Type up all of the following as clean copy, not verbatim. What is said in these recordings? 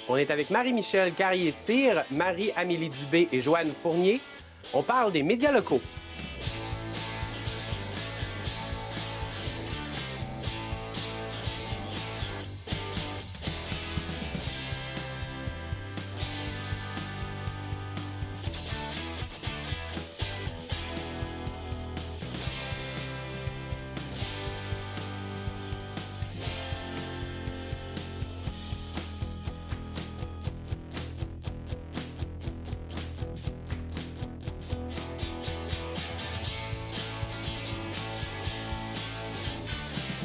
On est avec Marie-Michel Carrier-Cyr, Marie-Amélie Dubé et Joanne Fournier. On parle des médias locaux.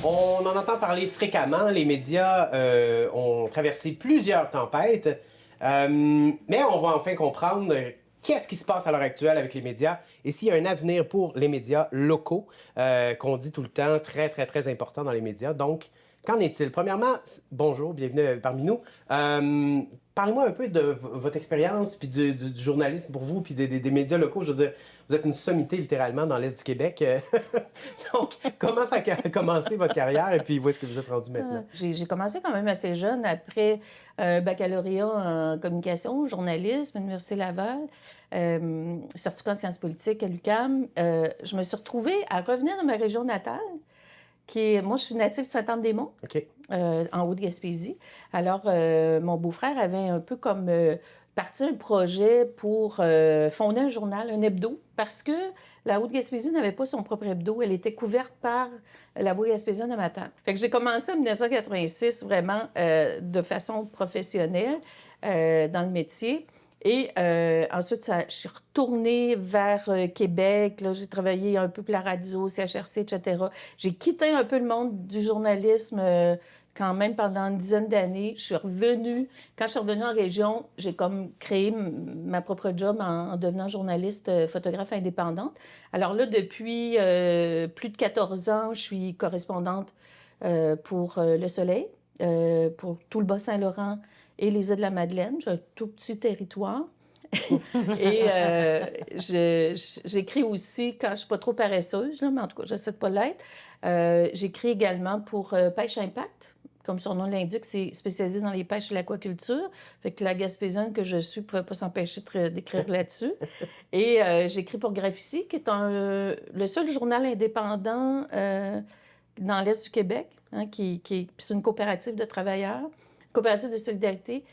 On en entend parler fréquemment. Les médias ont traversé plusieurs tempêtes. Mais on va enfin comprendre qu'est-ce qui se passe à l'heure actuelle avec les médias et s'il y a un avenir pour les médias locaux, qu'on dit tout le temps très, très, très important dans les médias. Donc, qu'en est-il? Premièrement, bonjour, bienvenue parmi nous. Parlez-moi un peu de votre expérience puis du journalisme pour vous puis des médias locaux. Je veux dire, vous êtes une sommité littéralement dans l'Est du Québec. Donc, comment ça a commencé votre carrière et puis où est-ce que vous êtes rendu maintenant? J'ai commencé quand même assez jeune, après baccalauréat en communication, journalisme, à l'Université Laval, certificat en sciences politiques à l'UQAM. Je me suis retrouvée à revenir dans ma région natale, moi, je suis native de Saint-Anne-des-Monts, OK. en Haute-Gaspésie. Alors, mon beau-frère avait un peu comme parti un projet pour fonder un journal, un hebdo, parce que la Haute-Gaspésie n'avait pas son propre hebdo. Elle était couverte par la Voix gaspésienne de Matane. Fait que j'ai commencé en 1986 vraiment de façon professionnelle dans le métier. Et ensuite, je suis retournée vers Québec. Là, j'ai travaillé un peu pour la radio, CHRC, etc. J'ai quitté un peu le monde du journalisme quand même pendant une dizaine d'années. Je suis revenue. Quand je suis revenue en région, j'ai comme créé ma propre job en devenant journaliste, photographe indépendante. Alors là, depuis plus de 14 ans, je suis correspondante pour Le Soleil, pour tout le Bas-Saint-Laurent et les Îles-de-la-Madeleine. J'ai un tout petit territoire. Et j'écris aussi quand je ne suis pas trop paresseuse, là, mais en tout cas, j'essaie de pas l'être. J'écris également pour Pêche Impact. Comme son nom l'indique, c'est spécialisé dans les pêches et l'aquaculture. Fait que la Gaspésienne que je suis ne pouvait pas s'empêcher d'écrire là-dessus. Et j'écris pour Graphici, qui est le seul journal indépendant dans l'Est du Québec, hein, c'est une coopérative de travailleurs, coopérative de solidarité,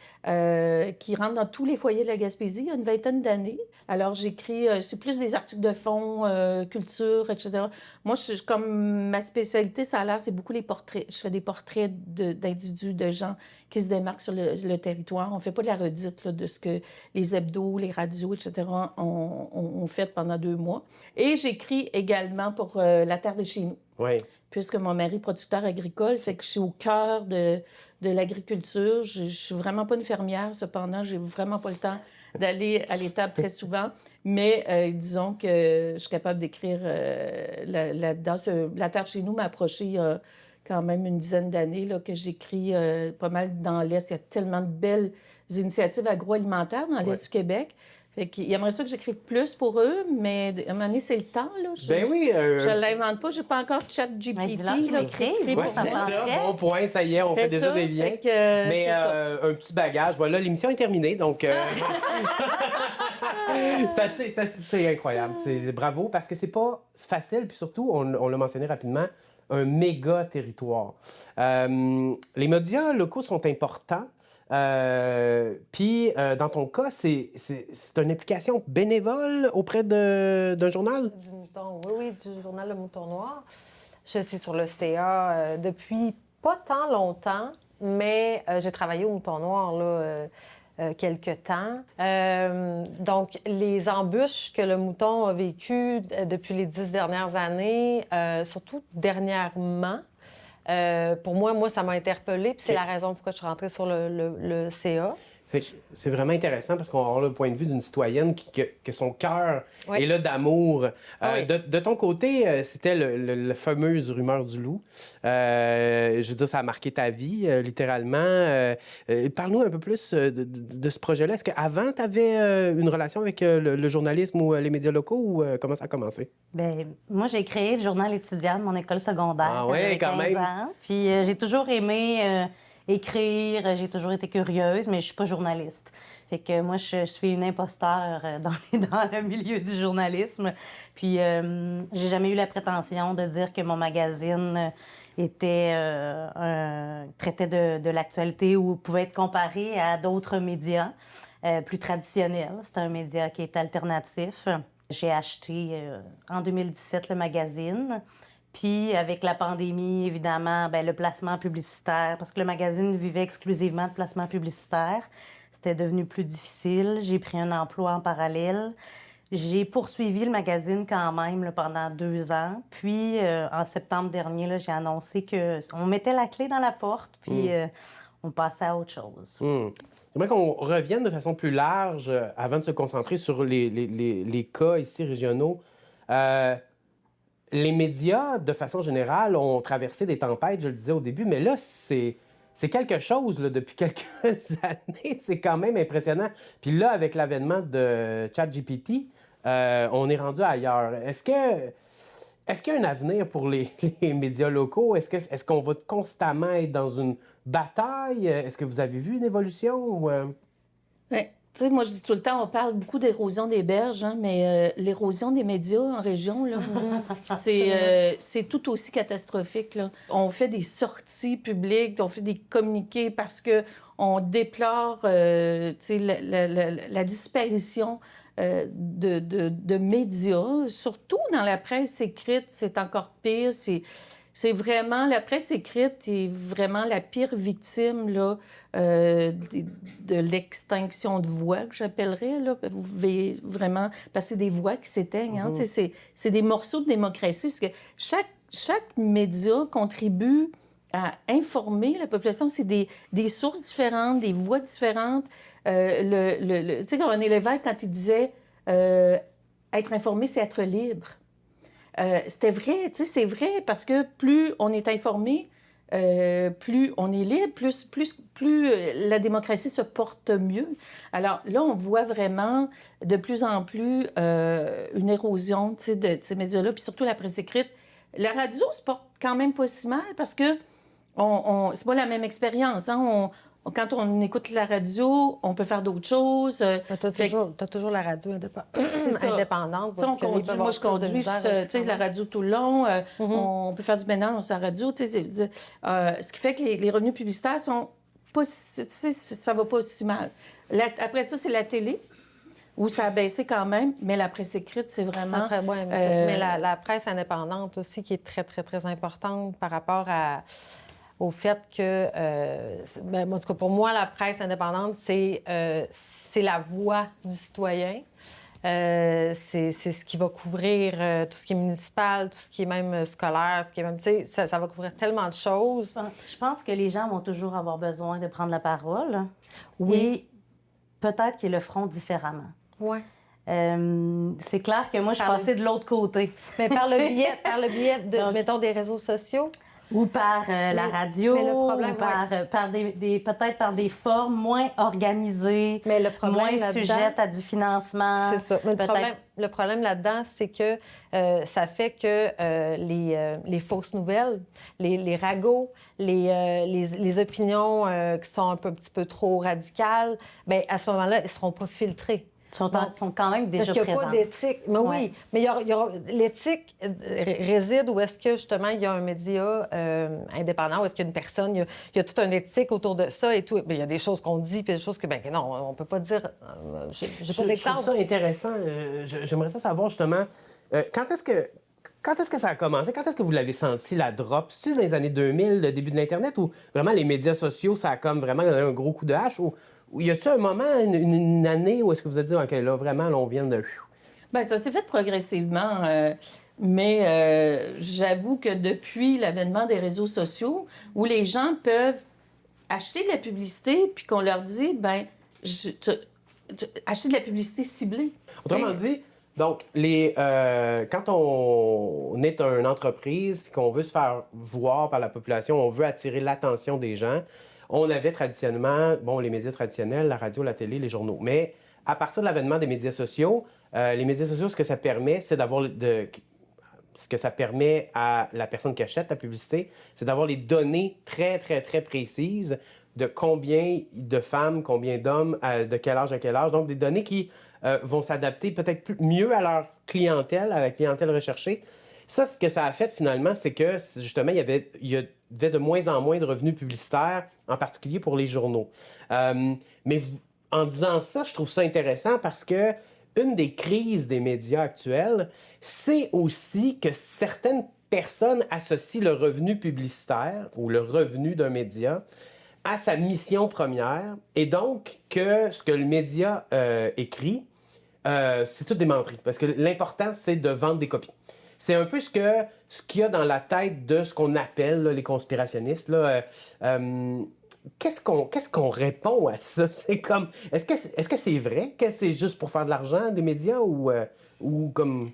qui rentre dans tous les foyers de la Gaspésie il y a une vingtaine d'années. Alors, j'écris, c'est plus des articles de fond, culture, etc. Moi, comme ma spécialité, ça a l'air, c'est beaucoup les portraits. Je fais des portraits d'individus, de gens qui se démarquent sur le territoire. On ne fait pas de la redite là, de ce que les hebdos, les radios, etc. ont fait pendant 2 mois. Et j'écris également pour La Terre de chez nous. Oui. Puisque mon mari est producteur agricole, fait que je suis au cœur de l'agriculture. Je suis vraiment pas une fermière, cependant, j'ai vraiment pas le temps d'aller à l'étable très souvent. Mais disons que je suis capable d'écrire là-dedans. La Terre de chez nous m'a approché il y a quand même une dizaine d'années là, que j'écris pas mal dans l'Est. Il y a tellement de belles initiatives agroalimentaires dans l'Est du Québec. Fait qu'il aimerait ça que j'écrive plus pour eux, mais à un moment donné, c'est le temps, là. Ben oui. Je ne l'invente pas. Je n'ai pas encore ChatGPT écrit Oui, pour c'est ça. ça. Bon point, ça y est, on fait déjà des liens. Mais un petit bagage. Voilà, l'émission est terminée, donc c'est incroyable. Bravo, parce que c'est pas facile, puis surtout, on l'a mentionné rapidement, un méga territoire. Les médias locaux sont importants. Puis, dans ton cas, c'est une implication bénévole auprès d'un journal? Du Mouton, oui, du journal Le Mouton Noir. Je suis sur le CA depuis pas tant longtemps, mais j'ai travaillé au Mouton Noir là, quelque temps. Donc, les embûches que le Mouton a vécues depuis les 10 dernières années, surtout dernièrement, pour moi, ça m'a interpellée, puis c'est la raison pourquoi je suis rentrée sur le CA. C'est vraiment intéressant parce qu'on a le point de vue d'une citoyenne que son cœur est là d'amour. De ton côté, c'était la fameuse rumeur du loup. Je veux dire, ça a marqué ta vie, littéralement. Parle-nous un peu plus de ce projet-là. Est-ce qu'avant, tu avais une relation avec le journalisme ou les médias locaux ou comment ça a commencé? Bien, moi, j'ai créé le journal étudiant de mon école secondaire. Ah ouais, quand 15 même. ans. Puis j'ai toujours aimé écrire. J'ai toujours été curieuse, mais je suis pas journaliste. Fait que moi, je suis une imposteur dans le milieu du journalisme. Puis, j'ai jamais eu la prétention de dire que mon magazine traitait de l'actualité ou pouvait être comparé à d'autres médias plus traditionnels. C'est un média qui est alternatif. J'ai acheté en 2017 le magazine. Puis, avec la pandémie, évidemment, bien, le placement publicitaire, parce que le magazine vivait exclusivement de placement publicitaire. C'était devenu plus difficile. J'ai pris un emploi en parallèle. J'ai poursuivi le magazine quand même là, pendant 2 ans. Puis, en septembre dernier, là, j'ai annoncé qu'on mettait la clé dans la porte, puis on passait à autre chose. J'aimerais qu'on revienne de façon plus large, avant de se concentrer sur les cas ici régionaux. Les médias, de façon générale, ont traversé des tempêtes, je le disais au début, mais là, c'est quelque chose là, depuis quelques années. C'est quand même impressionnant. Puis là, avec l'avènement de ChatGPT, on est rendu ailleurs. Est-ce qu'il y a un avenir pour les médias locaux? Est-ce qu'on va constamment être dans une bataille? Est-ce que vous avez vu une évolution? Ou, Ouais. Tu sais, moi, je dis tout le temps, on parle beaucoup d'érosion des berges, hein, mais l'érosion des médias en région, là, c'est tout aussi catastrophique, là. On fait des sorties publiques, on fait des communiqués parce qu'on déplore tu sais, la disparition de médias, surtout dans la presse écrite, c'est encore pire. C'est vraiment, la presse écrite est vraiment la pire victime là, de l'extinction de voix, que j'appellerais. Là. Vous pouvez vraiment, parce que c'est des voix qui s'éteignent. Hein, c'est des morceaux de démocratie, parce que chaque média contribue à informer la population. C'est des sources différentes, des voix différentes. Tu sais, quand René Lévesque, quand il disait être informé, c'est être libre. C'était vrai, tu sais, c'est vrai, parce que plus on est informé, plus on est libre, plus la démocratie se porte mieux. Alors là, on voit vraiment de plus en plus une érosion, tu sais, de ces médias-là, puis surtout la presse écrite. La radio se porte quand même pas si mal, parce que c'est pas la même expérience, hein? Quand on écoute la radio, on peut faire d'autres choses. T'as toujours la radio indépendante. Moi, je conduis la radio tout le long. On peut faire du ménage sur la radio. Ce qui fait que les revenus publicitaires sont pas... Ça va pas si mal. Après ça, c'est la télé, où ça a baissé quand même, mais la presse écrite, c'est vraiment... mais la presse indépendante aussi, qui est très, très, très importante par rapport au fait que, en tout cas, pour moi, la presse indépendante, c'est la voix du citoyen. C'est ce qui va couvrir tout ce qui est municipal, tout ce qui est même scolaire, ce qui est même, tu sais, ça va couvrir tellement de choses. Je pense que les gens vont toujours avoir besoin de prendre la parole. Oui. Et peut-être qu'ils le feront différemment. Oui. C'est clair que moi, je suis passée de l'autre côté. Mais par le biais de, mettons, des réseaux sociaux. Ou par la radio, mais le problème, peut-être par des formes moins organisées, mais le problème moins sujettes à du financement. C'est ça. Mais le problème là-dedans, c'est que ça fait que les fausses nouvelles, les ragots, les opinions qui sont un petit peu trop radicales, bien, à ce moment-là, ils ne seront pas filtrés. Sont quand même déjà présents. Parce qu'il n'y a pas d'éthique. Mais oui, mais l'éthique réside où est-ce que, justement, il y a un média indépendant, où est-ce qu'il y a une personne, il y a toute une éthique autour de ça et tout. Mais il y a des choses qu'on dit, puis des choses que, non, on ne peut pas dire... j'ai pas d'exemple. Je trouve ça intéressant. J'aimerais ça savoir, justement, quand est-ce que ça a commencé? Quand est-ce que vous l'avez senti, la drop? C'est-tu dans les années 2000, le début de l'Internet, ou vraiment les médias sociaux, ça a comme vraiment donné un gros coup de hache? Ou y a-t-il un moment, une année, où est-ce que vous avez dit, OK, là, vraiment, là, on vient de... Bien, ça s'est fait progressivement, mais j'avoue que depuis l'avènement des réseaux sociaux, où les gens peuvent acheter de la publicité, puis qu'on leur dit, bien, acheter de la publicité ciblée. Autrement dit, donc, quand on est une entreprise, puis qu'on veut se faire voir par la population, on veut attirer l'attention des gens, on avait traditionnellement, les médias traditionnels, la radio, la télé, les journaux. Mais à partir de l'avènement des médias sociaux, ce que ça permet, c'est d'avoir ce que ça permet à la personne qui achète la publicité, c'est d'avoir les données très, très, très précises de combien de femmes, combien d'hommes, de quel âge à quel âge. Donc, des données qui vont s'adapter peut-être mieux à leur clientèle, à la clientèle recherchée. Ça, ce que ça a fait finalement, c'est que justement, il y avait de moins en moins de revenus publicitaires, en particulier pour les journaux. Mais en disant ça, je trouve ça intéressant parce que une des crises des médias actuels, c'est aussi que certaines personnes associent le revenu publicitaire ou le revenu d'un média à sa mission première, et donc que ce que le média écrit, c'est tout des menteries. Parce que l'important, c'est de vendre des copies. C'est un peu ce qu'il y a dans la tête de ce qu'on appelle là, les conspirationnistes. Là, qu'est-ce qu'on répond à ça? C'est comme, est-ce que c'est vrai que c'est juste pour faire de l'argent des médias ou comme...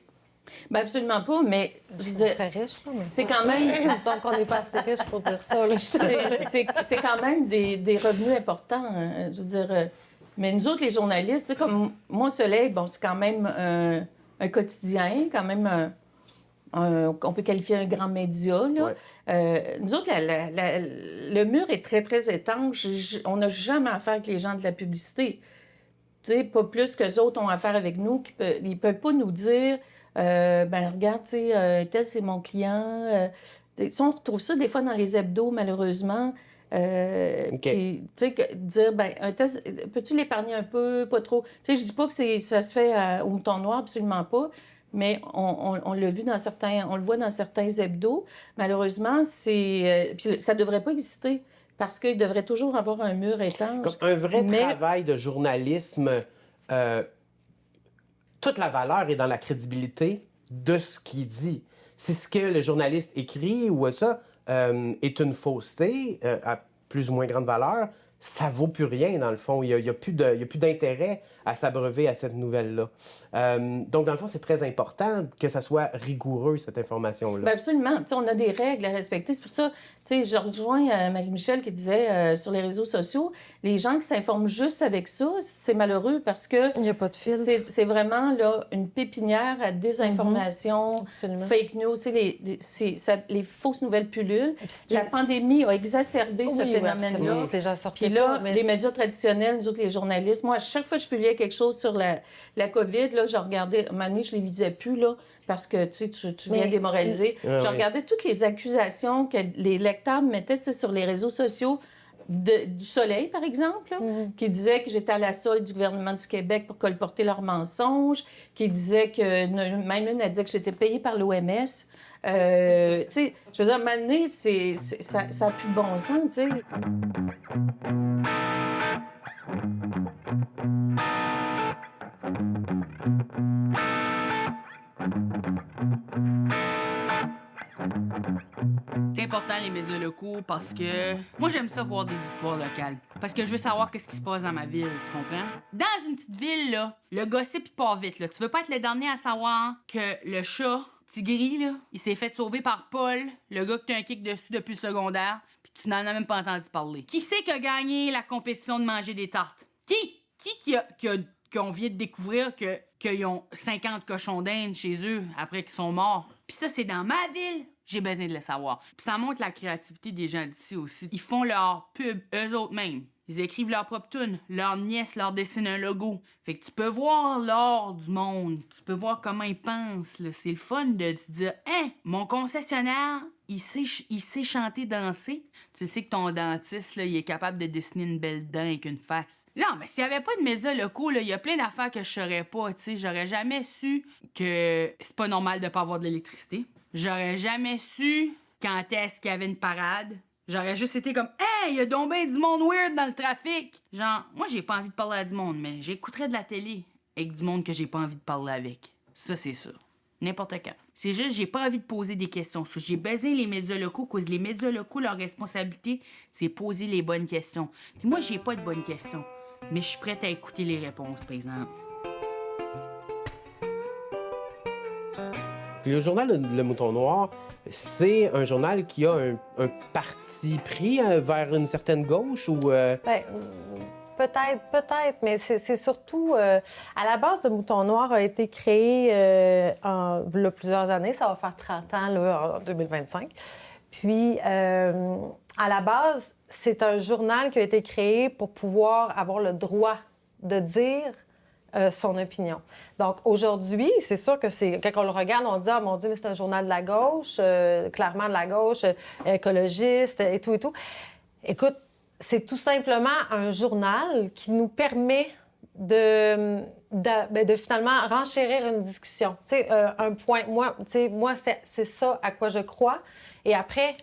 Ben absolument pas, mais je veux On dire, serait riche, là, mais c'est quand même... tant qu'on n'est pas assez riche pour dire ça. Là. c'est quand même des revenus importants. Hein, je veux dire, mais nous autres, les journalistes, c'est comme moi, Soleil, bon, c'est quand même un quotidien, quand même on peut qualifier un grand média. Là. Ouais. Nous autres, le mur est très, très étanche. On n'a jamais affaire avec les gens de la publicité. Tu sais, pas plus qu'eux autres ont affaire avec nous. Ils peuvent pas nous dire, ben regarde, tu sais, tel, c'est mon client. Ça, on retrouve ça des fois dans les hebdos, malheureusement. OK. Puis, tu sais, dire, ben, un test, peux-tu l'épargner un peu, pas trop? Tu sais, je dis pas que ça se fait au mouton noir, absolument pas. Mais on l'a vu on le voit dans certains hebdos. Malheureusement, puis ça devrait pas exister parce qu'il devrait toujours avoir un mur étanche. Comme un vrai travail de journalisme, toute la valeur est dans la crédibilité de ce qu'il dit. Si ce que le journaliste écrit ou ça est une fausseté à plus ou moins grande valeur, ça vaut plus rien, dans le fond. Il y a plus d'intérêt à s'abreuver à cette nouvelle-là. Donc, dans le fond, c'est très important que ça soit rigoureux, cette information-là. Bien, absolument. Tu sais, on a des règles à respecter. C'est pour ça, tu sais, je rejoins Marie-Michel qui disait sur les réseaux sociaux, les gens qui s'informent juste avec ça, c'est malheureux parce que Il n'y a pas de fil. c'est vraiment là, une pépinière à désinformation, Absolument. fake news, les fausses nouvelles pullulent. La pandémie a exacerbé ce phénomène-là. Les gens sortent Puis là, les médias traditionnels, nous autres, les journalistes, moi, à chaque fois que je publiais quelque chose sur la COVID, là, je regardais, à un moment donné, je ne les lisais plus, là, parce que tu viens démoraliser. Je regardais toutes les accusations que les lecteurs me mettaient sur les réseaux sociaux du Soleil, par exemple, là, qui disait que j'étais à la solde du gouvernement du Québec pour colporter leurs mensonges, qui disait que, même une a dit que j'étais payée par l'OMS. Tu sais, je veux dire, à un moment donné, ça n'a plus de bon sens, tu sais. C'est important, les médias locaux, parce que moi, j'aime ça voir des histoires locales. Parce que je veux savoir qu'est-ce qui se passe dans ma ville, tu comprends? Dans une petite ville, là, le gossip, il part vite, là. Tu veux pas être le dernier à savoir que le chat, Tigri, là, il s'est fait sauver par Paul, le gars que t'as un kick dessus depuis le secondaire, puis tu n'en as même pas entendu parler. Qui c'est qui a gagné la compétition de manger des tartes? Qu'on vient de découvrir qu'ils ont 50 cochons d'Inde chez eux après qu'ils sont morts? Puis ça, c'est dans ma ville! J'ai besoin de le savoir. Puis ça montre la créativité des gens d'ici aussi. Ils font leur pub eux autres mêmes. Ils écrivent leur propre tune. Leur nièce leur dessine un logo. Fait que tu peux voir l'art du monde. Tu peux voir comment ils pensent. Là. C'est le fun de te dire « Hein, mon concessionnaire, il sait chanter, danser. » Tu sais que ton dentiste, là, il est capable de dessiner une belle dent avec une face. Non, mais s'il n'y avait pas de médias locaux, il y a plein d'affaires que je saurais pas. Tu sais, j'aurais jamais su que c'est pas normal de pas avoir de l'électricité. J'aurais jamais su quand est-ce qu'il y avait une parade. J'aurais juste été comme « Hey, il y a donc ben du monde weird dans le trafic! » Genre, moi, j'ai pas envie de parler à du monde, mais j'écouterais de la télé avec du monde que j'ai pas envie de parler avec. Ça, c'est ça. N'importe quand. C'est juste, j'ai pas envie de poser des questions. J'ai besoin les médias locaux, cause les médias locaux, leur responsabilité, c'est poser les bonnes questions. Puis moi, j'ai pas de bonnes questions, mais je suis prête à écouter les réponses, par exemple. Puis le journal Le Mouton Noir, c'est un journal qui a un parti pris vers une certaine gauche ou... Ben, peut-être, mais c'est surtout... à la base, Le Mouton Noir a été créé il y a plusieurs années. Ça va faire 30 ans, là, en 2025. Puis, à la base, c'est un journal qui a été créé pour pouvoir avoir le droit de dire son opinion. Donc, aujourd'hui, c'est sûr que quand on le regarde, on dit « Ah, mon Dieu, mais c'est un journal de la gauche, clairement de la gauche, écologiste, et tout, et tout. » Écoute, c'est tout simplement un journal qui nous permet de finalement renchérir une discussion. Tu sais, un point, moi, c'est ça à quoi je crois. Et après,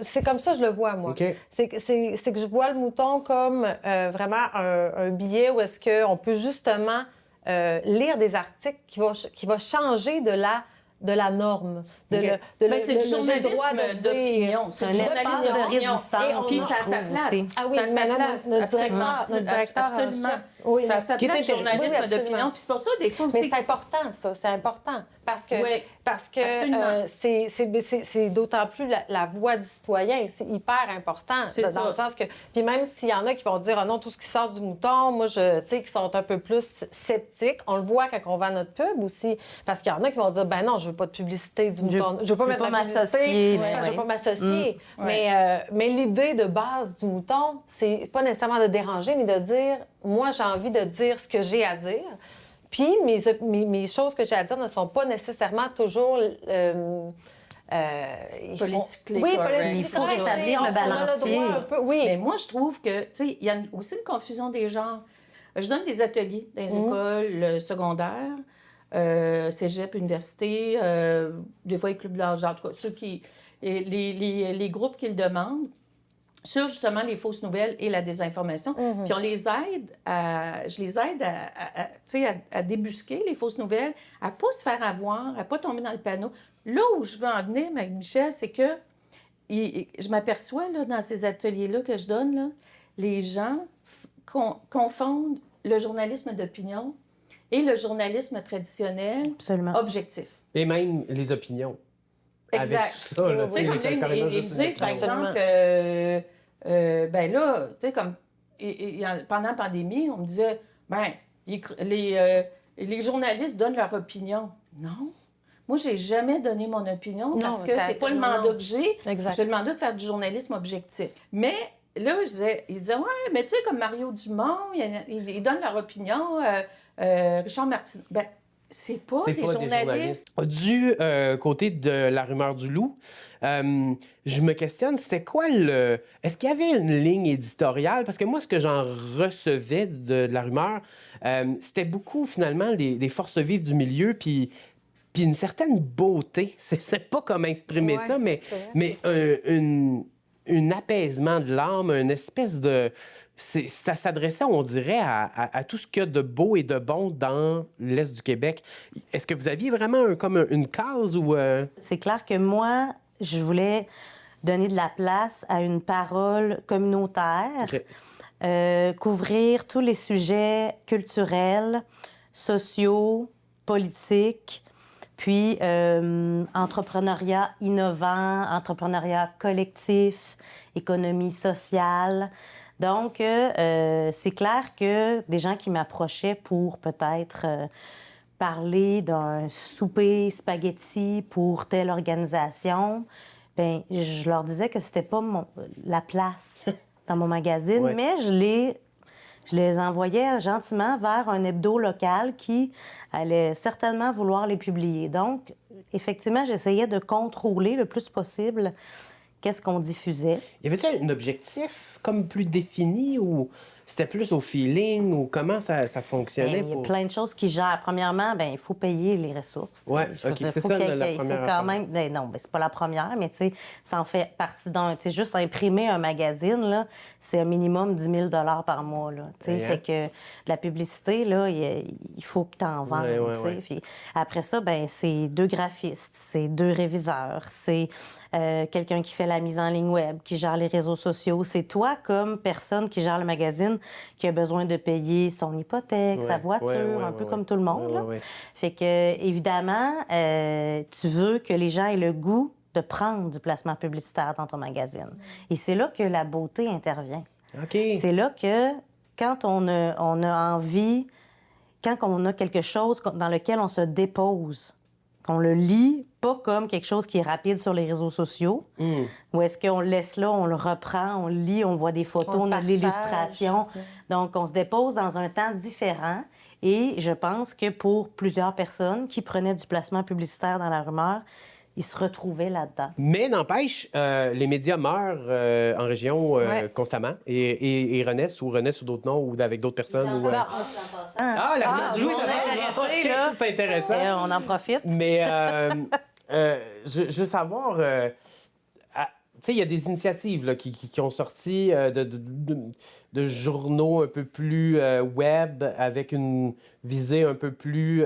c'est comme ça que je le vois, moi. OK. C'est que je vois le mouton comme vraiment un billet où est-ce qu'on peut justement lire des articles qui vont changer de la norme. OK. Ben, c'est du journalisme droit de dire. d'opinion. C'est un du espace journalisme de d'opinion. résistance, Puis je ça a sa trouve place. aussi. Ah oui, Ça a sa mais place, notre directeur en absolument. chef. Oui, Ça a sa qui est place, intéressant. journalisme Oui, absolument. d'opinion. Puis c'est pour ça, des fois aussi... Mais c'est important, ça. C'est important. Parce que, Oui, absolument. c'est d'autant plus la voix du citoyen. C'est hyper important. C'est Dans ça. le sens que... Puis même s'il y en a qui vont dire « Ah non, tout ce qui sort du mouton, moi, tu sais, qui sont un peu plus sceptiques. » On le voit quand on vend notre pub aussi. Parce qu'il y en a qui vont dire « Ben non, je veux pas de publicité du mouton. Je veux pas mettre ma publicité. m'associer, Je veux oui. pas m'associer. Ouais. Mais l'idée de base du mouton, c'est pas nécessairement de déranger, mais de dire « Moi, j'ai envie de dire ce que j'ai à dire. » Puis, mes choses que j'ai à dire ne sont pas nécessairement toujours... Politically Oui, correct. politically Il faut correct, rétablir on le a le balancier. droit un peu, oui. Mais moi, je trouve que, tu sais, il y a aussi une confusion des genres. Je donne des ateliers dans les écoles secondaires, cégep, université, des fois les clubs d'âge, en tout cas, les groupes qui le demandent, sur justement les fausses nouvelles et la désinformation. Puis je les aide à débusquer les fausses nouvelles, à ne pas se faire avoir, à ne pas tomber dans le panneau. Là où je veux en venir, Michel, c'est que je m'aperçois là, dans ces ateliers-là que je donne, là, les gens confondent le journalisme d'opinion et le journalisme traditionnel Absolument. objectif. Et même les opinions. Exact. Avec tout ça, là, Tu sais, comme là, carrément ils juste disent, par une exemple, ben là, tu sais, comme pendant la pandémie, on me disait, ben, les journalistes donnent leur opinion. Non. Moi, j'ai jamais donné mon opinion parce que c'est pas le mandat que j'ai. Exact. J'ai le mandat de faire du journalisme objectif. Mais là, il disait, ouais, mais tu sais, comme Mario Dumont, ils donnent leur opinion. Richard Martineau. Ben, c'est pas des journalistes. Du côté de la rumeur du loup, je me questionne, c'était quoi le... Est-ce qu'il y avait une ligne éditoriale? Parce que moi, ce que j'en recevais de la rumeur, c'était beaucoup, finalement, des forces vives du milieu, puis une certaine beauté. C'est pas comment exprimer Ouais, ça, mais un apaisement de l'âme, une espèce de... Ça s'adressait, on dirait, à tout ce qu'il y a de beau et de bon dans l'Est du Québec. Est-ce que vous aviez vraiment comme une case ou... C'est clair que moi, je voulais donner de la place à une parole communautaire, OK. couvrir tous les sujets culturels, sociaux, politiques, puis entrepreneuriat innovant, entrepreneuriat collectif, économie sociale. Donc, c'est clair que des gens qui m'approchaient pour peut-être parler d'un souper spaghetti pour telle organisation, bien, je leur disais que c'était pas la place dans mon magazine, Ouais. mais je les envoyais gentiment vers un hebdo local qui allait certainement vouloir les publier. Donc, effectivement, j'essayais de contrôler le plus possible qu'est-ce qu'on diffusait. Y avait-il un objectif comme plus défini ou c'était plus au feeling ou comment ça fonctionnait? Il y a plein de choses qui gèrent. Premièrement, bien, il faut payer les ressources. Ouais, Je veux OK, dire, c'est faut ça, qu'il y ait- la il faut première quand affaire. même... Ben, non, ben, c'est pas la première, mais tu sais, ça en fait partie d'un... Tu sais, juste imprimer un magazine, là, c'est un minimum 10 000 par mois, là. Tu sais, Ouais, hein? fait que de la publicité, là, il faut que tu en vendes, Ouais, ouais, tu sais. ouais. Puis après ça, ben c'est 2 graphistes, c'est 2 réviseurs, c'est quelqu'un qui fait la mise en ligne web, qui gère les réseaux sociaux. C'est toi, comme personne qui gère le magazine, qui a besoin de payer son hypothèque, sa Ouais, voiture, ouais, un peu ouais, comme tout le monde. ouais, là. ouais. Fait que, évidemment, tu veux que les gens aient le goût de prendre du placement publicitaire dans ton magazine. Et c'est là que la beauté intervient. OK. C'est là que, quand on a envie, quand on a quelque chose dans lequel on se dépose, qu'on le lit pas comme quelque chose qui est rapide sur les réseaux sociaux, ou est-ce qu'on le laisse là, on le reprend, on le lit, on voit des photos, on a de l'illustration. Donc, on se dépose dans un temps différent. Et je pense que pour plusieurs personnes qui prenaient du placement publicitaire dans la rumeur, ils se retrouvaient là-dedans. Mais n'empêche, les médias meurent en région constamment et renaissent sous d'autres noms ou avec d'autres personnes. Ou, Ah, la radio est intéressée, c'est intéressant. On en profite. Mais je veux savoir, tu sais, il y a des initiatives là, qui ont sorti de journaux un peu plus web avec une visée un peu plus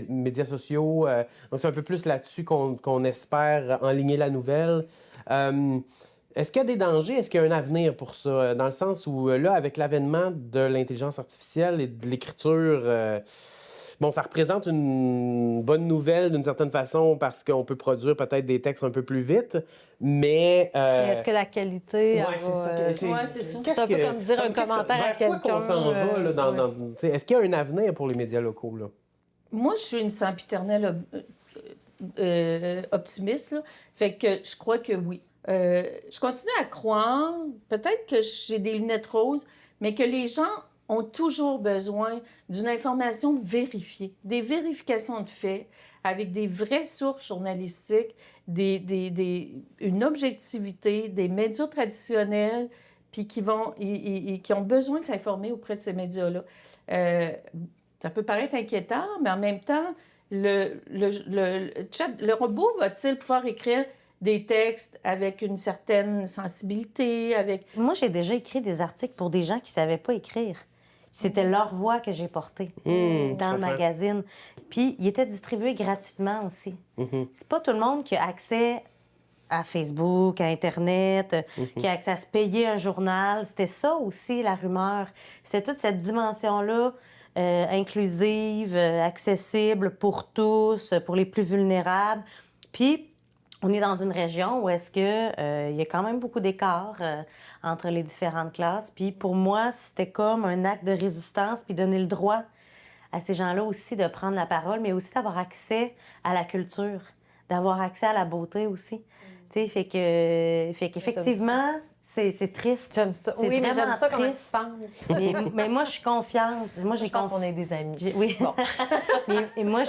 médias sociaux. Donc, c'est un peu plus là-dessus qu'on espère enligner la nouvelle. Est-ce qu'il y a des dangers? Est-ce qu'il y a un avenir pour ça? Dans le sens où, là, avec l'avènement de l'intelligence artificielle et de l'écriture... Bon, ça représente une bonne nouvelle d'une certaine façon parce qu'on peut produire peut-être des textes un peu plus vite, mais... Est-ce que la qualité... Ouais, c'est ça. c'est ça. C'est un peu comme dire un commentaire à quelqu'un. On s'en va, là, est-ce qu'il y a un avenir pour les médias locaux, là? Moi, je suis une sempiternelle optimiste, là. Fait que je crois que oui. Je continue à croire, peut-être que j'ai des lunettes roses, mais que les gens ont toujours besoin d'une information vérifiée, des vérifications de faits, avec des vraies sources journalistiques, une objectivité, des médias traditionnels, puis qui ont besoin de s'informer auprès de ces médias-là. Ça peut paraître inquiétant, mais en même temps, le robot va-t-il pouvoir écrire des textes avec une certaine sensibilité, Moi, j'ai déjà écrit des articles pour des gens qui ne savaient pas écrire. C'était leur voix que j'ai portée dans le magazine. Puis, il était distribué gratuitement aussi. C'est pas tout le monde qui a accès à Facebook, à Internet, qui a accès à se payer un journal. C'était ça aussi, la rumeur. C'était toute cette dimension-là inclusive, accessible pour tous, pour les plus vulnérables. Puis, on est dans une région où est-ce que y a quand même beaucoup d'écart entre les différentes classes. Puis pour moi, c'était comme un acte de résistance, puis donner le droit à ces gens-là aussi de prendre la parole, mais aussi d'avoir accès à la culture, d'avoir accès à la beauté aussi. Tu sais, fait qu'effectivement, c'est triste. J'aime ça. Oui, mais j'aime ça comment tu penses. Mais moi, je suis confiante. Moi, je pense qu'on est des amis. Oui. Bon. mais moi,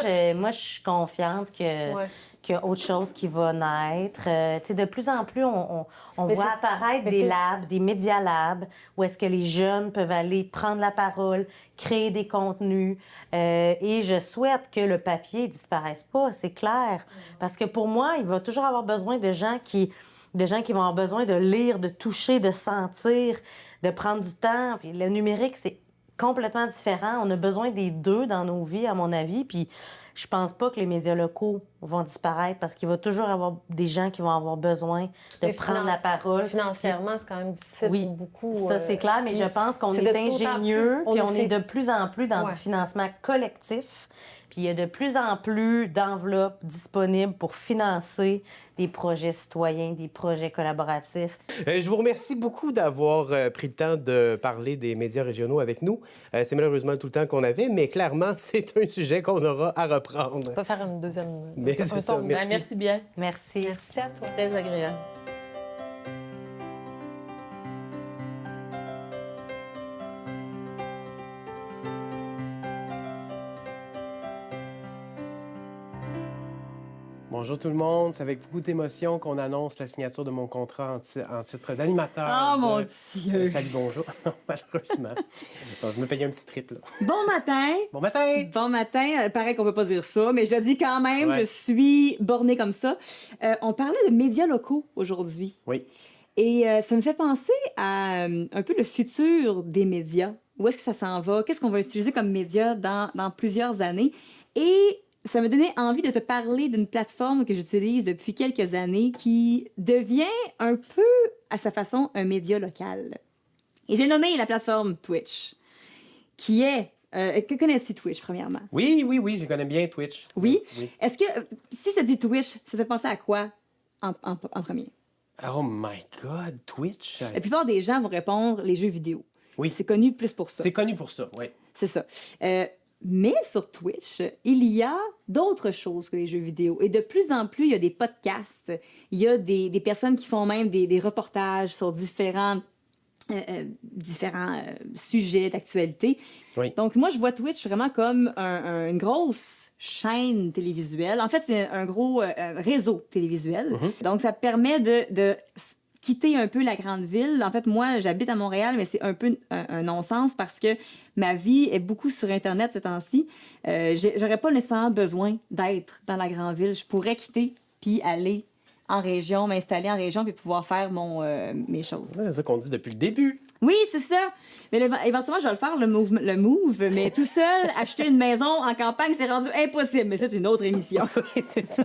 je suis confiante que... qu'il y a autre chose qui va naître. De plus en plus, on voit apparaître des labs, des médias labs, où est-ce que les jeunes peuvent aller prendre la parole, créer des contenus. Et je souhaite que le papier ne disparaisse pas, c'est clair. Parce que pour moi, il va toujours avoir besoin de gens qui vont avoir besoin de lire, de toucher, de sentir, de prendre du temps. Puis le numérique, c'est complètement différent. On a besoin des deux dans nos vies, à mon avis. Puis je pense pas que les médias locaux vont disparaître parce qu'il va toujours y avoir des gens qui vont avoir besoin de prendre la parole. Financièrement, c'est quand même difficile pour beaucoup. Ça, c'est clair, mais je pense qu'on est ingénieux puis on est de plus en plus dans du financement collectif. Puis il y a de plus en plus d'enveloppes disponibles pour financer des projets citoyens, des projets collaboratifs. Je vous remercie beaucoup d'avoir pris le temps de parler des médias régionaux avec nous. C'est malheureusement tout le temps qu'on avait, mais clairement, c'est un sujet qu'on aura à reprendre. On peut faire une deuxième... Mais c'est ça, merci. Merci bien. Merci. Merci à toi. Très agréable. Bonjour tout le monde, c'est avec beaucoup d'émotion qu'on annonce la signature de mon contrat en titre d'animateur. Oh mon Dieu! Salut, bonjour. Malheureusement. Donc, je me paye un petit trip, là. Bon matin! Bon matin! Bon matin, pareil qu'on peut pas dire ça, mais je le dis quand même, Ouais. je suis bornée comme ça. On parlait de médias locaux aujourd'hui. Oui. Et ça me fait penser à un peu le futur des médias. Où est-ce que ça s'en va? Qu'est-ce qu'on va utiliser comme médias dans plusieurs années? Et ça me donnait envie de te parler d'une plateforme que j'utilise depuis quelques années qui devient un peu, à sa façon, un média local. Et j'ai nommé la plateforme Twitch, qui est... que connais-tu Twitch, premièrement? Oui, je connais bien Twitch. Oui? Oui. Est-ce que, si je te dis Twitch, ça te fait penser à quoi en premier? Oh my God, Twitch? La plupart des gens vont répondre les jeux vidéo. Oui. C'est connu plus pour ça. C'est connu pour ça, oui. C'est ça. Mais sur Twitch, il y a d'autres choses que les jeux vidéo. Et de plus en plus, il y a des podcasts, il y a des personnes qui font même des reportages sur différents sujets d'actualité. Oui. Donc, moi, je vois Twitch vraiment comme une grosse chaîne télévisuelle. En fait, c'est un gros réseau télévisuel. Donc, ça permet de quitter un peu la grande ville. En fait, moi, j'habite à Montréal, mais c'est un peu un non-sens parce que ma vie est beaucoup sur Internet ces temps-ci. J'aurais pas nécessairement besoin d'être dans la grande ville. Je pourrais quitter puis aller en région, m'installer en région puis pouvoir faire mes choses. C'est ça qu'on dit depuis le début. Oui, c'est ça. Mais éventuellement, je vais le faire, le move, mais tout seul, acheter une maison en campagne, c'est rendu impossible. Mais c'est une autre émission. Oui, c'est ça.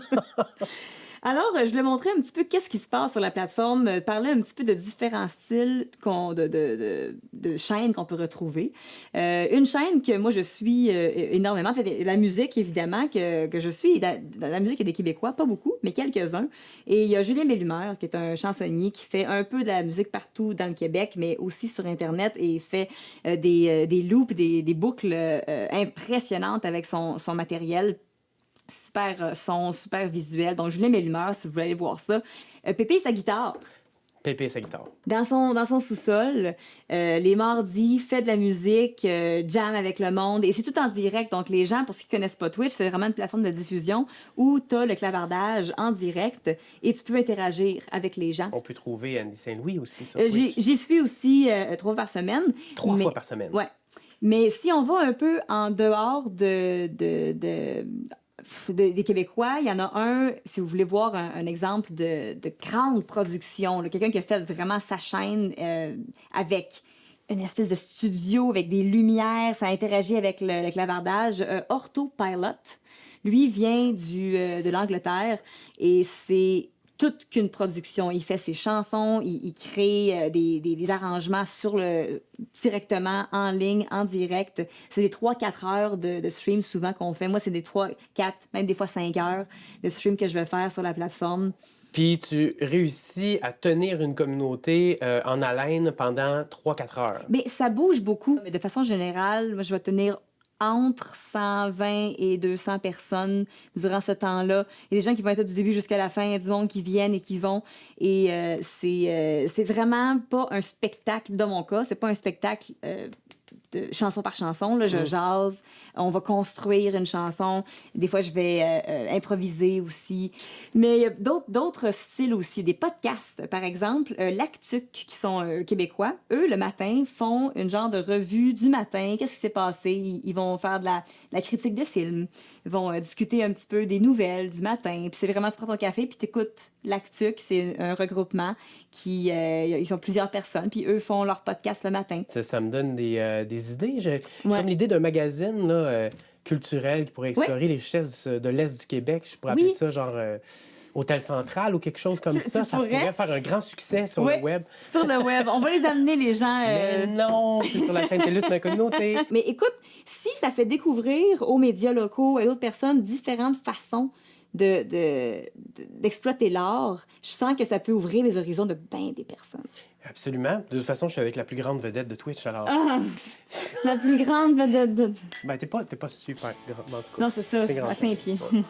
Alors, je voulais montrer un petit peu qu'est-ce qui se passe sur la plateforme, parler un petit peu de différents styles de chaînes qu'on peut retrouver. Une chaîne que moi, je suis énormément, en fait, la musique, évidemment, que je suis. La musique, il y a des Québécois, pas beaucoup, mais quelques-uns. Et il y a Julien Bellumeur, qui est un chansonnier qui fait un peu de la musique partout dans le Québec, mais aussi sur Internet, et il fait des loops, des boucles impressionnantes avec son matériel. Super son, super visuel. Donc, Julien Bellumeur, si vous voulez aller voir ça. Pépé, sa guitare. Pépé, sa guitare. Dans son sous-sol, les mardis, fait de la musique, jam avec le monde. Et c'est tout en direct. Donc, les gens, pour ceux qui connaissent pas Twitch, c'est vraiment une plateforme de diffusion où tu as le clavardage en direct et tu peux interagir avec les gens. On peut trouver Andy Saint-Louis aussi sur Twitch. J'y suis aussi 3 fois par semaine. 3 fois par semaine. Ouais. Mais si on va un peu en dehors des Québécois, il y en a un, si vous voulez voir un exemple de grande production, quelqu'un qui a fait vraiment sa chaîne avec une espèce de studio, avec des lumières, ça interagit avec le clavardage. Ortho Pilot, lui vient de l'Angleterre et c'est toute qu'une production. Il fait ses chansons, il crée des arrangements directement en ligne, en direct. C'est des 3-4 heures de stream souvent qu'on fait. Moi, c'est des 3, 4, même des fois 5 heures de stream que je vais faire sur la plateforme. Puis tu réussis à tenir une communauté en haleine pendant 3-4 heures. Mais ça bouge beaucoup. Mais de façon générale, moi, je vais tenir entre 120 et 200 personnes durant ce temps-là. Il y a des gens qui vont être là du début jusqu'à la fin, il y a du monde qui viennent et qui vont. Et c'est vraiment pas un spectacle, dans mon cas, c'est pas un spectacle de chanson par chanson. Là, je jase, on va construire une chanson. Des fois, je vais improviser aussi. Mais il y a d'autres styles aussi. Des podcasts, par exemple. L'Actuc, qui sont québécois, eux, le matin, font une genre de revue du matin. Qu'est-ce qui s'est passé? Ils vont faire de la critique de films. Ils vont discuter un petit peu des nouvelles du matin. Puis c'est vraiment, tu prends ton café, puis t'écoutes l'Actuc. C'est un regroupement qui... ils sont plusieurs personnes, puis eux font leur podcast le matin. Ça me donne des idées. J'ai comme l'idée d'un magazine là, culturel qui pourrait explorer les richesses de l'Est du Québec. Je pourrais appeler ça genre Hôtel Central ou quelque chose comme ça. Ça pourrait faire un grand succès sur le web. Sur le web. On va les amener, les gens. Mais non, c'est sur la chaîne TELUS Ma Communauté. Mais écoute, si ça fait découvrir aux médias locaux et à d'autres personnes différentes façons d'exploiter l'art, je sens que ça peut ouvrir les horizons de bien des personnes. Absolument. De toute façon, je suis avec la plus grande vedette de Twitch, alors. Ah, la plus grande vedette de... Ben, t'es pas super grande, en tout cas. Non, c'est ça, T'es grande. à 5 pieds. Ouais.